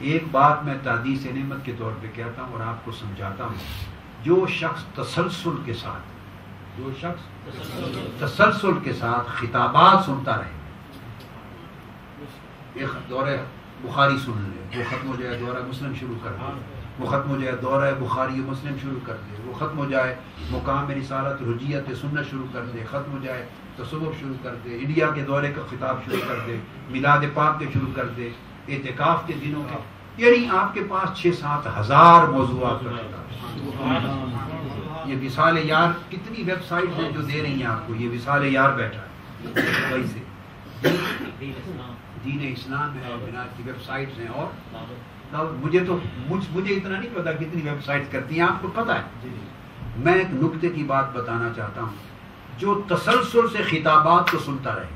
ایک بات میں تحدیث نعمت کے طور پہ کہتا ہوں اور آپ کو سمجھاتا ہوں، جو شخص تسلسل کے ساتھ خطابات سنتا رہے، ایک دورہ بخاری سن لے، وہ ختم ہو جائے دورہ مسلم شروع کر دے، وہ ختم ہو جائے دورہ بخاری و مسلم شروع کر دے، وہ ختم ہو جائے مقام رسالت حجیت سنت شروع کر دے، ختم ہو جائے تصوف شروع کر دے، انڈیا کے دورے کا خطاب شروع کر دے، میلاد پاک کے شروع کر دے، اعتکاف کے دنوں کے، یعنی آپ کے پاس 6-7 ہزار موضوعات کا خطاب۔ یہ وصال یار کتنی ویب سائٹ ہیں جو دے رہی ہیں آپ کو، یہ وصال یار بیٹھا ہے وہی سے، دین اسلام ہے اور بنا کی ویب سائٹس ہیں، اور مجھے اتنا نہیں پتا کتنی ویب سائٹس کرتی ہیں، آپ کو پتا ہے۔ میں ایک نکتے کی بات بتانا چاہتا ہوں، جو تسلسل سے خطابات کو سنتا رہے،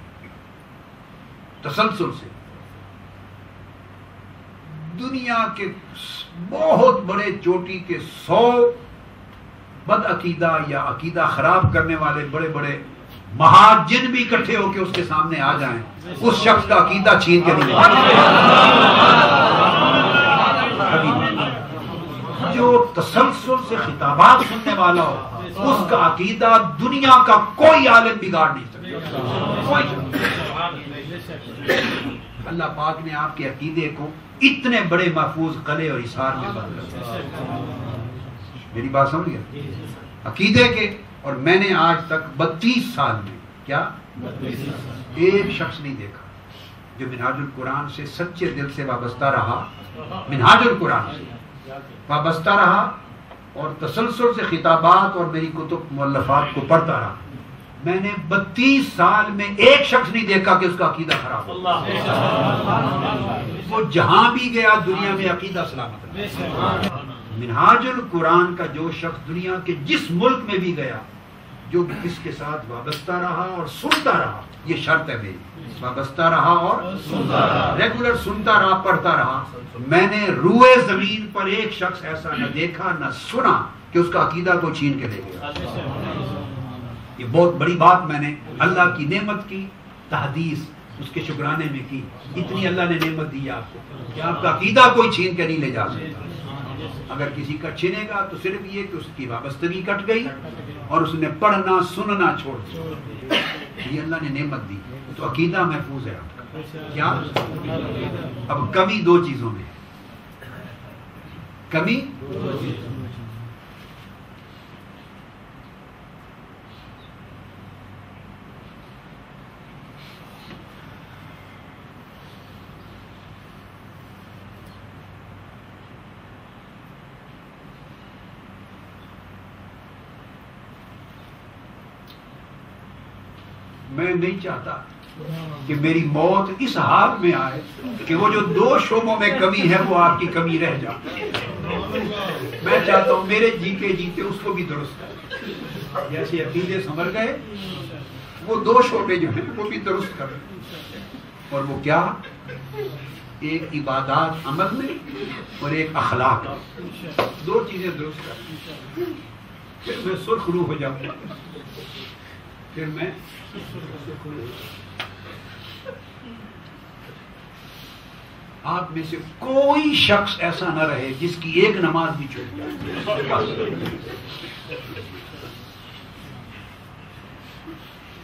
تسلسل سے، دنیا کے بہت بڑے چوٹی کے 100 بد عقیدہ یا عقیدہ خراب کرنے والے بڑے بڑے مہاجن بھی اکٹھے ہو کے اس کے سامنے آ جائیں، اس شخص کا عقیدہ چھین کے نہیں جو تسلسل سے خطابات سننے والا ہو، اس کا عقیدہ دنیا کا کوئی عالم بگاڑ نہیں سکتا۔ اللہ پاک نے آپ کے عقیدے کو اتنے بڑے محفوظ قلعے اور حصار میں بند کر دیا۔ میری بات سمجھ گیا؟ عقیدے کے، اور میں نے آج تک 32 سال میں کیا ایک شخص نہیں دیکھا جو منہاج القرآن سے سچے دل سے وابستہ رہا، منہاج القرآن سے وابستہ رہا اور تسلسل سے خطابات اور میری کتب مؤلفات کو پڑھتا رہا۔ میں نے 32 سال میں ایک شخص نہیں دیکھا کہ اس کا عقیدہ خراب ہو، وہ جہاں بھی گیا دنیا میں عقیدہ سلامت رہا۔ منہاج القرآن کا جو شخص دنیا کے جس ملک میں بھی گیا، جو اس کے ساتھ وابستہ رہا اور سنتا رہا، یہ شرط ہے میری، وابستہ رہا اور ریگولر سنتا رہا، پڑھتا رہا، میں نے روئے زمین پر ایک شخص ایسا نہ دیکھا نہ سنا کہ اس کا عقیدہ کو چھین کے لے گیا۔ یہ بہت بڑی بات میں نے اللہ کی نعمت کی تحدیث اس کے شکرانے میں کی، اتنی اللہ نے نعمت دی آپ کو کہ آپ کا عقیدہ کوئی چھین کے نہیں لے جا سکتا۔ اگر کسی کا چھینے گا تو صرف یہ کہ اس کی وابستگی کٹ گئی اور اس نے پڑھنا سننا چھوڑ دیا، یہ اللہ نے نعمت دی، تو عقیدہ محفوظ ہے آپ کا۔ کیا اب کمی 2 چیزوں میں، کمی میں نہیں چاہتا کہ میری موت اس حال میں آئے کہ وہ جو 2 شعبوں میں کمی ہے وہ آپ کی کمی رہ جائے۔ میں چاہتا ہوں میرے جیتے جیتے اس کو بھی درست کریں، جیسے عقیدے سنور گئے وہ 2 شعبے جو ہیں وہ بھی درست کریں، اور وہ کیا؟ ایک عبادات عمل میں اور ایک اخلاق، 2 چیزیں درست کریں، پھر میں سرخ روح ہو جاؤں گا، پھر میں آپ میں سے کوئی شخص ایسا نہ رہے جس کی ایک نماز بھی چھوٹ جائے۔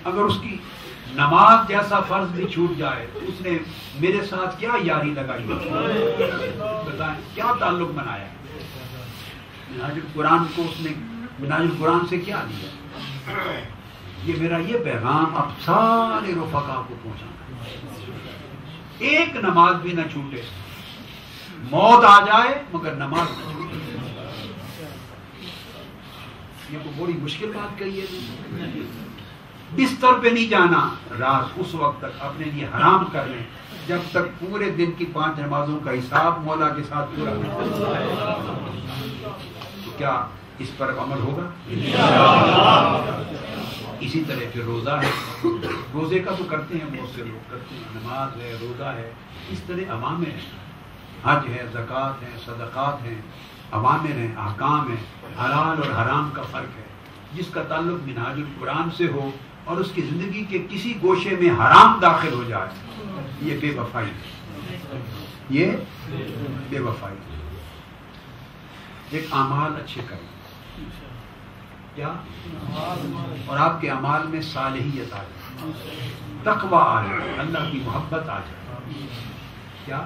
اگر اس کی نماز جیسا فرض بھی چھوٹ جائے تو اس نے میرے ساتھ کیا یاری لگائی، بتائیں کیا تعلق بنایا؟ منہاج القرآن کو اس نے منہاج القرآن سے کیا لیا؟ یہ میرا یہ پیغام اب سارے رفقا کو پہنچانا ہے، ایک نماز بھی نہ چھوٹے، موت آ جائے مگر نماز نہ چھوٹے۔ یہ تو بڑی مشکل بات کہی ہے۔ بستر پہ نہیں جانا، رات اس وقت تک اپنے لیے حرام کر لیں جب تک پورے دن کی 5 نمازوں کا حساب مولا کے ساتھ پورا ہو۔ تو کیا اس پر عمل ہوگا؟ اسی طرح پھر روزہ ہے، روزے کا تو کرتے ہیں بہت سے لوگ کرتے ہیں، نماز ہے، روزہ ہے، اس طرح عوامر ہیں، حج ہے، زکوٰۃ ہے، صدقات ہیں، عوامر ہیں، احکام ہیں، حلال اور حرام کا فرق ہے۔ جس کا تعلق منہاج القرآن سے ہو اور اس کی زندگی کے کسی گوشے میں حرام داخل ہو جائے، یہ بے وفائی ہے۔ یہ بے وفائی. ایک اعمال اچھے کریں کیا، اور آپ کے اعمال میں صالحیت آ جائے، تقوی آ جائے، اللہ کی محبت آ جائے، کیا،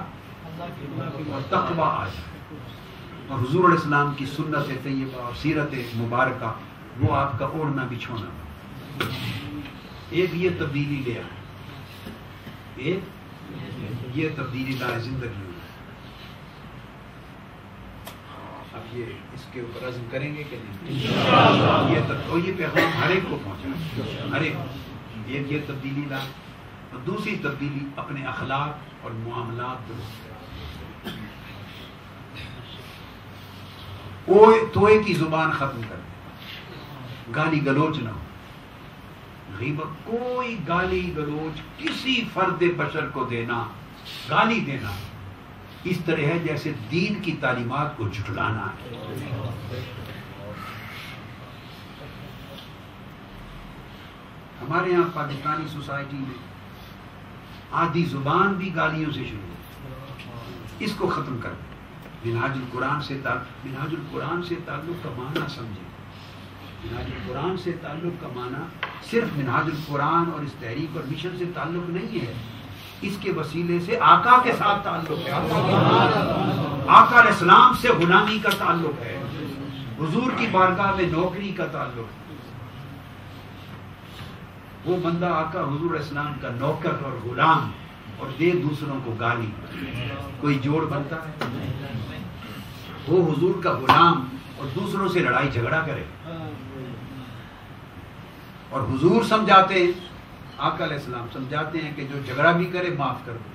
اور تقوی آ جائے، اور حضور علیہ السلام کی سنت طیبہ اور سیرت مبارکہ وہ آپ کا اوڑھنا بچھونا. ایک یہ تبدیلی لے آئے، ایک یہ تبدیلی لائے زندگی میں. اب یہ اس کے اوپر عزم کریں گے کہ نہیں؟ یہ پیغام ہر ایک کو پہنچا، ہر ایک. ایک یہ تبدیلی لائے، اور دوسری تبدیلی اپنے اخلاق اور معاملات درست کریں. توئے کی زبان ختم کر دیں، گالی گلوچ نہ ہو، غیبت، کوئی گالی گلوچ کسی فرد بشر کو دینا، گالی دینا اس طرح ہے جیسے دین کی تعلیمات کو جھٹلانا ہے. ہمارے یہاں پاکستانی سوسائٹی میں آدھی زبان بھی گالیوں سے شروع ہے. اس کو ختم کر دیں. منہاج القرآن سے تعلق کا معنی سمجھیں. منہاج القرآن سے تعلق کا معنی صرف منہاج القرآن اور اس تحریک اور مشن سے تعلق نہیں ہے، اس کے وسیلے سے آقا کے ساتھ تعلق ہے، آقا علیہ السلام سے غلامی کا تعلق ہے، حضور کی بارگاہ میں نوکری کا تعلق ہے. وہ بندہ آقا حضور علیہ السلام کا نوکر اور غلام اور دے دوسروں کو گالی، کوئی جوڑ بنتا ہے؟ وہ حضور کا غلام اور دوسروں سے لڑائی جھگڑا کرے، اور حضور سمجھاتے ہیں، آقا علیہ السلام سمجھاتے ہیں کہ جو جھگڑا بھی کرے معاف کر دو.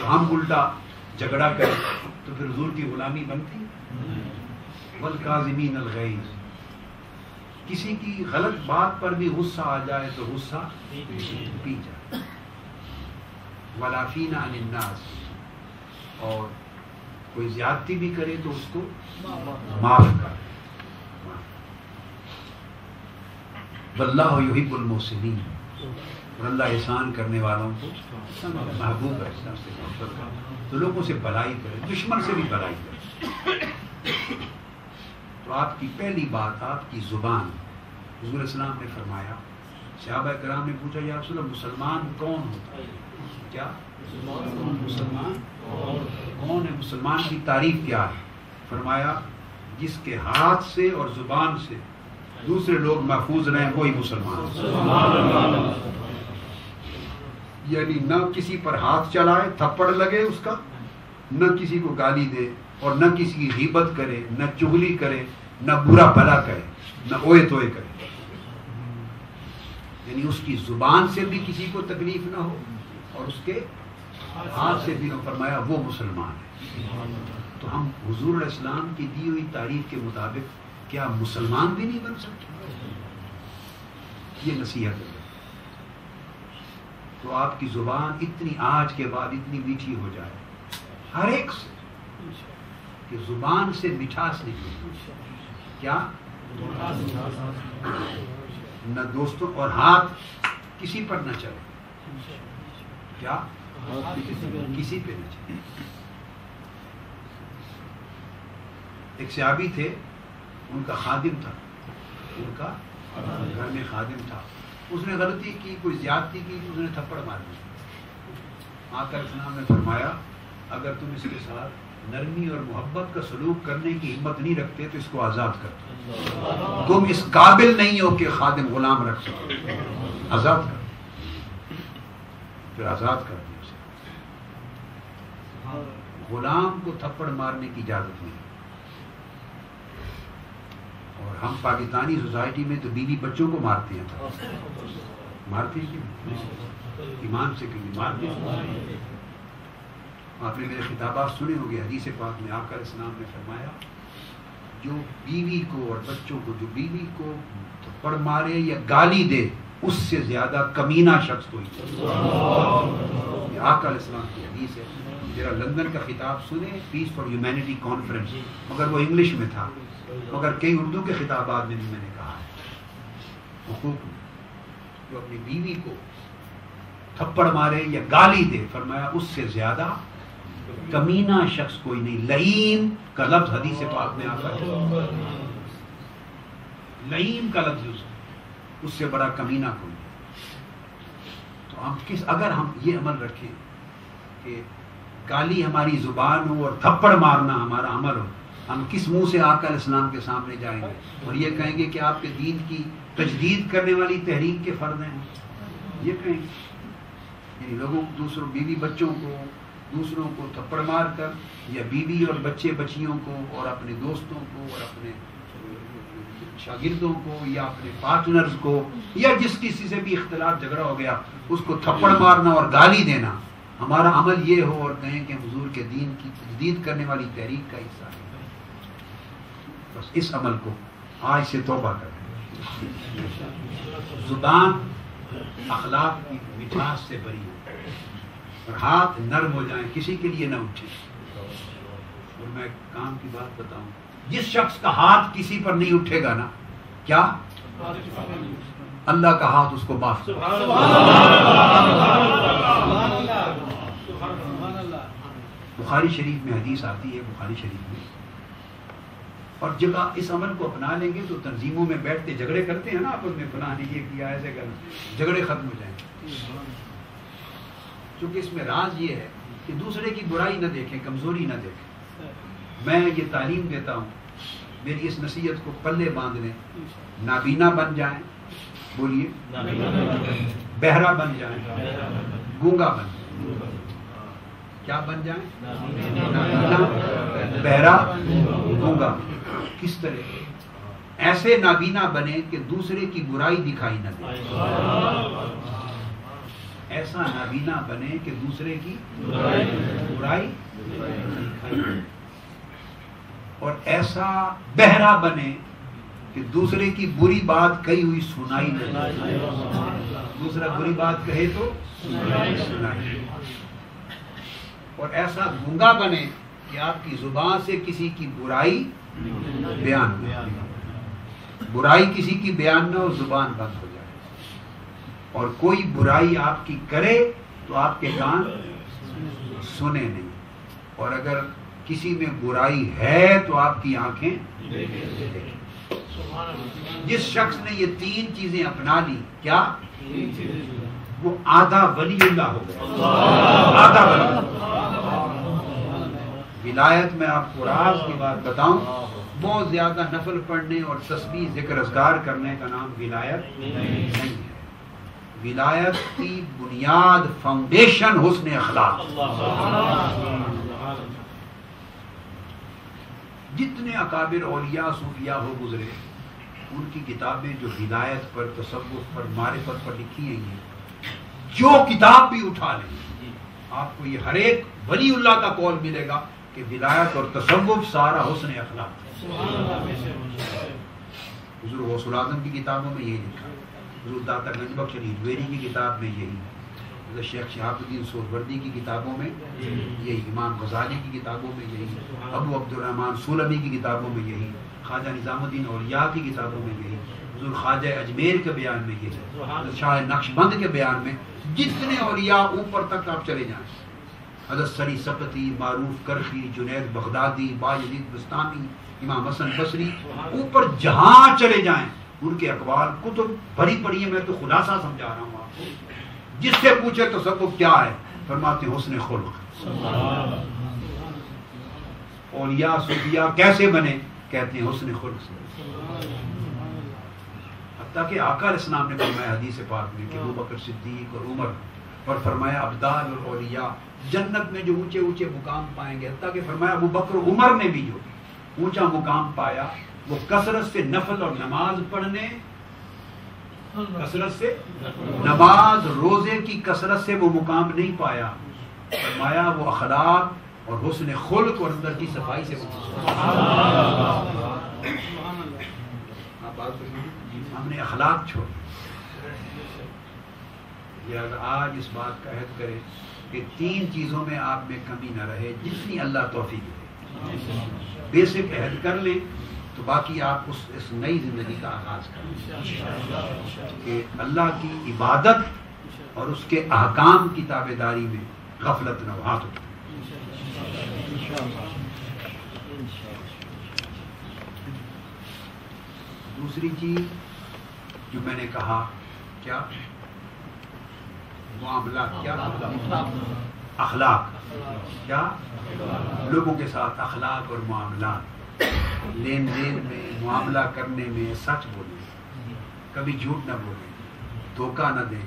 ہم الٹا جھگڑا کریں تو پھر حضور کی غلامی بنتی. والکاظمین الغیظ، کسی کی غلط بات پر بھی غصہ آ جائے تو غصہ پی جائے. والعافین عن الناس، اور کوئی زیادتی بھی کرے تو اس کو معاف کر. واللہ یحب المحسنین، اور اللہ احسان کرنے والوں کو محبوب ہے. تو لوگوں سے بھلائی کرے، دشمن سے بھی بھلائی کرے. تو آپ کی پہلی بات آپ کی زبان. حضور علیہ السلام نے فرمایا، صحابہ کرام نے پوچھا یا رسول اللہ مسلمان کون ہوتا ہے؟ کیا مسلمان کون ہے؟ مسلمان کی تعریف کیا ہے؟ فرمایا جس کے ہاتھ سے اور زبان سے دوسرے لوگ محفوظ رہیں وہی مسلمان. یعنی نہ کسی پر ہاتھ چلائے تھپڑ لگے اس کا، نہ کسی کو گالی دے، اور نہ کسی کی غیبت کرے، نہ چغلی کرے، نہ برا بھلا کرے، نہ اوئے توئے کرے. یعنی اس کی زبان سے بھی کسی کو تکلیف نہ ہو اور اس کے ہاتھ سے بھی نہ. فرمایا وہ مسلمان ہے. تو ہم حضور علیہ السلام کی دی ہوئی تعریف کے مطابق کیا مسلمان بھی نہیں بن سکتے؟ یہ نصیحت ہے. تو آپ کی زبان اتنی آج کے بعد اتنی میٹھی ہو جائے ہر ایک سے کہ زبان سے مٹھاس نکلے. کیا؟ نہ دوستوں، اور ہاتھ کسی پر نہ چلے. کیا؟ کسی پہ نہ چلے. ایک صحابی تھے، ان کا خادم تھا، ان کا گھر میں خادم تھا. اس نے غلطی کی، کوئی زیادتی کی، اس نے تھپڑ مار دیا. آقا علیہ السلام نے فرمایا اگر تم اس کے ساتھ نرمی اور محبت کا سلوک کرنے کی ہمت نہیں رکھتے تو اس کو آزاد کر دو. تم اس قابل نہیں ہو کہ خادم غلام رکھ سکو، آزاد کر. پھر آزاد کر دیا اسے. غلام کو تھپڑ مارنے کی اجازت نہیں. اور ہم پاکستانی سوسائٹی میں تو بیوی بچوں کو مارتے ہیں. مارتے ہیں کیوں؟ ایمان سے کیوں مارتے ہیں؟ آپ نے میرے خطابات سنے ہوں گے. حدیث پاک میں آقا علیہ السلام نے فرمایا جو بیوی کو اور بچوں کو، جو بیوی کو تھپڑ مارے یا گالی دے اس سے زیادہ کمینہ شخص کوئی نہیں. یہ آقا علیہ السلام کی حدیث ہے. میرا لندن کا خطاب سنے، پیس فار ہیومینٹی کانفرنس، مگر وہ انگلش میں تھا، مگر کئی اردو کے خطابات میں بھی میں نے کہا ہے. حقوق جو اپنی بیوی کو تھپڑ مارے یا گالی دے، فرمایا اس سے زیادہ کمینہ شخص کوئی نہیں. لعین کا لفظ حدیث پاک میں آتا ہے، لعین کا لفظ اس سے بڑا کمینہ کوئی نہیں. تو ہم اگر ہم یہ عمل رکھیں کہ گالی ہماری زبان ہو اور تھپڑ مارنا ہمارا عمل ہو، ہم کس منہ سے آقا علیہ السلام کے سامنے جائیں گے اور یہ کہیں گے کہ آپ کے دین کی تجدید کرنے والی تحریک کے فرد ہیں؟ یہ کہیں گے. یعنی لوگوں دوسروں بیوی بچوں کو دوسروں کو تھپڑ مار کر، یا بیوی اور بچے بچیوں کو اور اپنے دوستوں کو اور اپنے شاگردوں کو یا اپنے پارٹنرز کو یا جس کسی سے بھی اختلاف جھگڑا ہو گیا اس کو تھپڑ مارنا اور گالی دینا ہمارا عمل یہ ہو اور کہیں کہ حضور کے دین کی تجدید کرنے والی تحریک کا حصہ ہے. بس اس عمل کو آج سے توبہ کریں. زبان اخلاق کی مٹھاس سے بری ہو اور ہاتھ نرم ہو جائیں، کسی کے لیے نہ اٹھے. اور میں کام کی بات بتاؤں، جس شخص کا ہاتھ کسی پر نہیں اٹھے گا نا، کیا اللہ کا ہاتھ اس کو معاف کرے. بخاری شریف میں حدیث آتی ہے، بخاری شریف میں، اور جب آپ اس عمل کو اپنا لیں گے تو تنظیموں میں بیٹھتے جھگڑے کرتے ہیں نا آپس میں، فلاں نے یہ کیا ایسے کرنا، جھگڑے ختم ہو جائیں گے. چونکہ اس میں راز یہ ہے کہ دوسرے کی برائی نہ دیکھیں، کمزوری نہ دیکھیں. میں یہ تعلیم دیتا ہوں، میری اس نصیحت کو پلے باندھ لیں. نابینا بن جائیں، بولیے، بہرا بن جائیں، گونگا بن جائیں. کیا بن جائیں؟ نابینا، بہرا، گونگا. کس طرح؟ ایسے نابینا بنے کہ دوسرے کی برائی دکھائی نہ دے. ایسا نابینا بنے کہ دوسرے کی برائی دکھائی نہ دے. اور ایسا بہرا بنے کہ دوسرے کی بری بات کہی ہوئی سنائی نہ دے. دوسرا بری بات کہے تو سنائی. اور ایسا گونگا بنے کہ آپ کی زبان سے کسی کی برائی بیان نہ ہو. برائی کسی کی بیان نہ ہو، زبان بند ہو جائے. اور کوئی برائی آپ کی کرے تو آپ کے کان سنے نہیں، اور اگر کسی میں برائی ہے تو آپ کی آنکھیں دیکھیں. جس شخص نے یہ تین چیزیں اپنا لی، کیا وہ آدھا ولی اللہ ہو گیا. آدھا ولی. ولایت میں آپ کو راز کی بات بتاؤں، بہت زیادہ نفل پڑھنے اور تسبیح ذکر اذکار کرنے کا نام ولایت نہیں ہے. ولایت کی بنیاد، فاؤنڈیشن حسن اخلاق. جتنے اکابر اولیاء صوفیاء ہو گزرے، ان کی کتابیں جو ولایت پر، تصوف پر، معرفت پر لکھی ہیں، جو کتاب بھی اٹھا لیں آپ کو یہ ہر ایک ولی اللہ کا قول ملے گا کہ ولایت اور تصوف سارا حسن اخلاق ہے. حضور غوث العظم کی کتابوں میں یہی لکھا ہے، حضور داتا گنج بخش علی حجویری کی کتاب میں یہی ہے، حضرت شیخ شہاب الدین سہروردی کی کتابوں میں یہی، امام غزالی کی کتابوں میں یہی، ابو عبد الرحمن سولمی کی کتابوں میں یہی، خواجہ نظام الدین اولیاء کی کتابوں میں یہی، حضور خواجہ اجمیر کے بیان میں یہی، حضرت شاہ نقشبند کے بیان میں. جتنے اولیاء اوپر تک آپ چلے جائیں، حضرت سری سقطی، معروف کرخی، جنید بغدادی، باجدید بستامی، امام حسن بصری، اوپر جہاں چلے جائیں ان کے اقوال کتب بڑی پڑھی ہیں. میں تو خلاصہ سمجھا رہا ہوں آپ کو. جس سے پوچھے تصوف کیا ہے، فرماتے ہیں حسن خلق. اولیاء صوفیاء کیسے بنے؟ کہتے ہیں حسن خلق سے. حتیٰ کہ آقا علیہ السلام نے فرمایا حدیث پاک میں کہ ابو بکر صدیق اور عمر، اور فرمایا ابدال اور اولیاء جنت میں جو اونچے اونچے مقام پائیں گے، حتیٰ کہ فرمایا ابو بکر عمر نے بھی جو اونچا مقام پایا وہ کثرت سے نفل اور نماز پڑھنے، کثرت سے نماز روزے کی کثرت سے وہ مقام نہیں پایا. فرمایا وہ اخلاق اور حسن خلق اور اندر کی صفائی سے ہم نے اخلاق چھوڑ. آج اس بات کا عہد کرے کہ تین چیزوں میں آپ میں کمی نہ رہے، جتنی اللہ توفیق دے. بیسک عہد کر لیں تو باقی آپ اس نئی زندگی کا آغاز کریں کہ اللہ کی عبادت اور اس کے احکام کی تابع داری میں غفلت نہ ہو. ہاتھ اٹھائیں. دوسری چیز جو میں نے کہا کیا معاملات، کیا اخلاق، کیا لوگوں کے ساتھ اخلاق اور معاملات، لین دین میں معاملہ کرنے میں سچ بولیں، کبھی جھوٹ نہ بولیں، دھوکہ نہ دیں،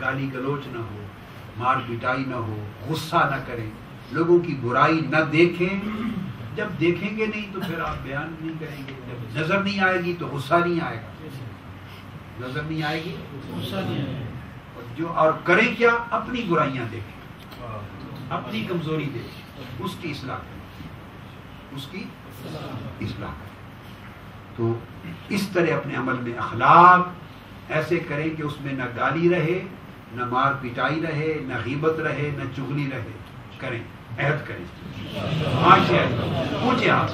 گالی گلوچ نہ ہو، مار پٹائی نہ ہو، غصہ نہ کریں، لوگوں کی برائی نہ دیکھیں. جب دیکھیں گے نہیں تو پھر آپ بیان نہیں کریں گے. جب نظر نہیں آئے گی تو غصہ نہیں آئے گا. نظر نہیں آئے گی غصہ نہیں آئے گا. اور کریں کیا؟ اپنی برائیاں دیکھیں، اپنی کمزوری دیکھیں، اس کی اصلاح کریں، اس کی اصلاح کریں. تو اس طرح اپنے عمل میں اخلاق ایسے کریں کہ اس میں نہ گالی رہے، نہ مار پٹائی رہے، نہ غیبت رہے، نہ چغلی رہے. کریں، عہد کریں. اونچے ہاتھ.